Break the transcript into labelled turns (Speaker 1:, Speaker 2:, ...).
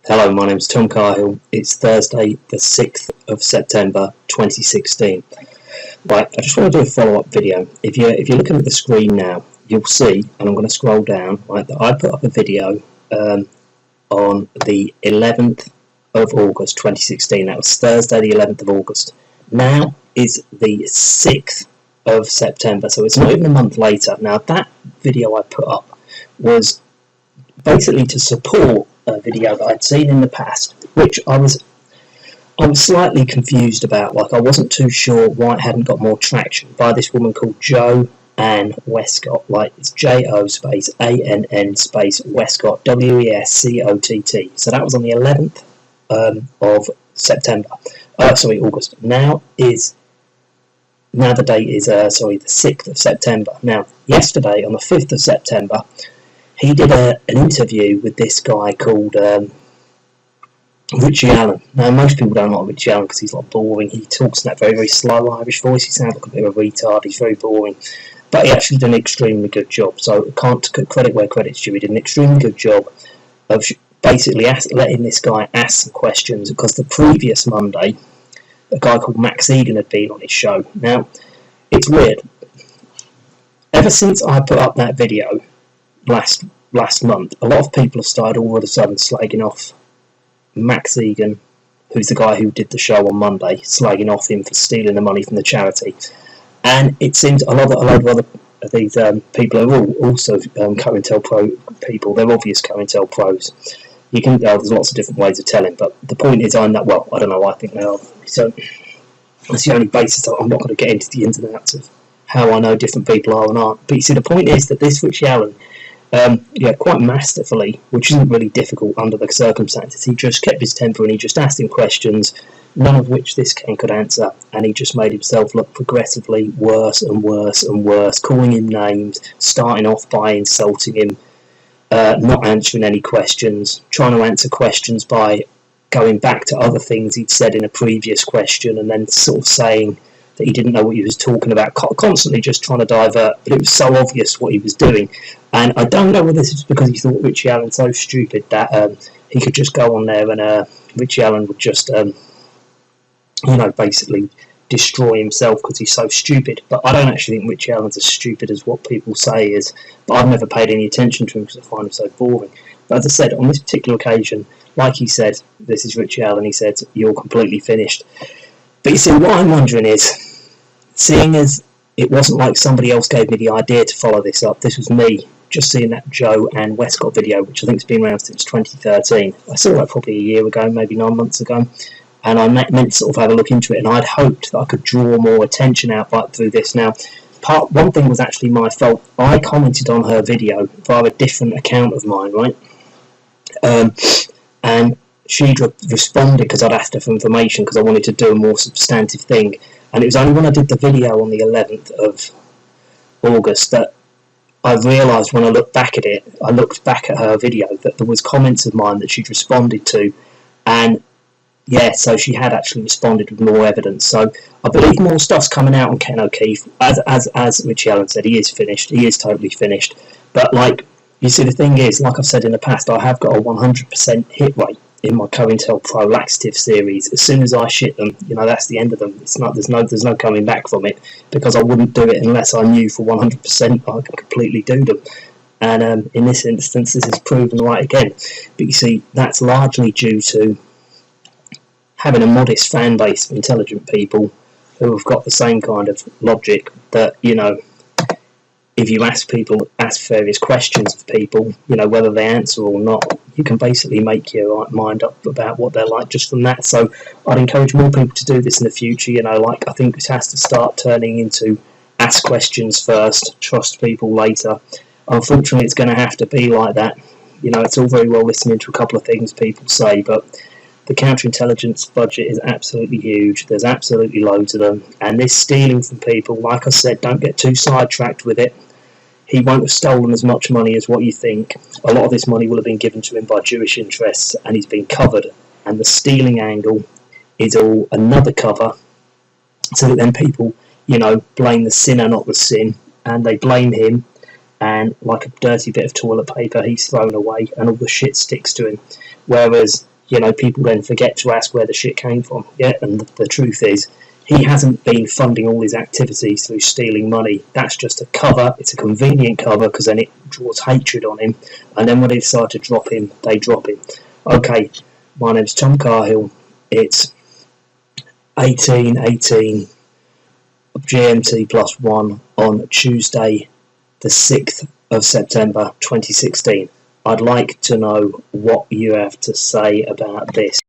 Speaker 1: Hello, my name's Tom Cahill. It's Thursday, the 6th of September 2016. Right, I just want to do a follow-up video. If you're looking at the screen now, you'll see, and I'm going to scroll down, right, that I put up a video on the 11th of August 2016. That was Thursday, the 11th of August. Now is the 6th of September, so it's not even a month later. Now, that video I put up was basically to support a video that I'd seen in the past, which I was slightly confused about. Like, I wasn't too sure why it hadn't got more traction, by this woman called Jo Ann Westcott. Like, it's J-O space A-N-N space Westcott, W-E-S-C-O-T-T. So that was on the 11th of September. August. Now the date is the 6th of September. Now, yesterday on the 5th of September, he did an interview with this guy called Richie Allen. Now, most people don't like Richie Allen because he's like boring. He talks in that very, very slow Irish voice. He sounds like a bit of a retard. He's very boring. But he actually did an extremely good job. So I can't credit where credit's due. He did an extremely good job of basically letting this guy ask some questions, because the previous Monday, a guy called Max Egan had been on his show. Now, it's weird. Ever since I put up that video last month, a lot of people have started all of a sudden slagging off Max Egan, who's the guy who did the show on Monday, slagging off him for stealing the money from the charity. And it seems a lot of other these people are all also CointelPro people. They're obvious CointelPros. You can there's lots of different ways of telling, but the point is, I don't know, I think they are. So that's the only basis. I'm not going to get into the ins and outs of how I know different people are and aren't. But you see, the point is that this Richie Allen, quite masterfully, which isn't really difficult under the circumstances, he just kept his temper and he just asked him questions, none of which this Ken could answer, and he just made himself look progressively worse and worse and worse, calling him names, starting off by insulting him, not answering any questions, trying to answer questions by going back to other things he'd said in a previous question, and then sort of saying that he didn't know what he was talking about, constantly just trying to divert, but it was so obvious what he was doing. And I don't know whether this is because he thought Richie Allen's so stupid that he could just go on there and Richie Allen would just, basically destroy himself because he's so stupid. But I don't actually think Richie Allen's as stupid as what people say he is. But I've never paid any attention to him because I find him so boring. But as I said, on this particular occasion, like he said, this is Richie Allen, he said, "You're completely finished." But you see, what I'm wondering is, seeing as it wasn't like somebody else gave me the idea to follow this up, this was me just seeing that Jo Ann Westcott video, which I think has been around since 2013. I saw that probably a year ago, maybe 9 months ago, and I meant to sort of have a look into it, and I'd hoped that I could draw more attention out through this. Now, one thing was actually my fault. I commented on her video via a different account of mine, right? And she'd responded because I'd asked her for information because I wanted to do a more substantive thing. And it was only when I did the video on the 11th of August that I realised, when I looked back at it, I looked back at her video, that there was comments of mine that she'd responded to. And yeah, so she had actually responded with more evidence. So I believe more stuff's coming out on Ken O'Keefe. As Richie Allen said, he is finished. He is totally finished. But like, you see, the thing is, like I've said in the past, I have got a 100% hit rate in my CointelPro Laxative series. As soon as I shit them, that's the end of them. It's not. There's no coming back from it, because I wouldn't do it unless I knew for 100% I could completely do them. And in this instance, this is proven right again. But you see, that's largely due to having a modest fan base of intelligent people who have got the same kind of logic that, if you ask various questions of people, whether they answer or not, you can basically make your mind up about what they're like just from that. So I'd encourage more people to do this in the future. I think this has to start turning into ask questions first, trust people later. Unfortunately, it's going to have to be like that. It's all very well listening to a couple of things people say, but the counterintelligence budget is absolutely huge. There's absolutely loads of them. And this stealing from people, like I said, don't get too sidetracked with it. He won't have stolen as much money as what you think. A lot of this money will have been given to him by Jewish interests, and he's been covered. And the stealing angle is all another cover, so that then people, blame the sinner, not the sin, and they blame him, and like a dirty bit of toilet paper, he's thrown away, and all the shit sticks to him. Whereas you know, people then forget to ask where the shit came from. Yeah, and the truth is, he hasn't been funding all his activities through stealing money. That's just a cover. It's a convenient cover because then it draws hatred on him. And then when they decide to drop him, they drop him. Okay, my name's Tom Cahill. It's 18:18 GMT +1 on Tuesday, the 6th of September 2016. I'd like to know what you have to say about this.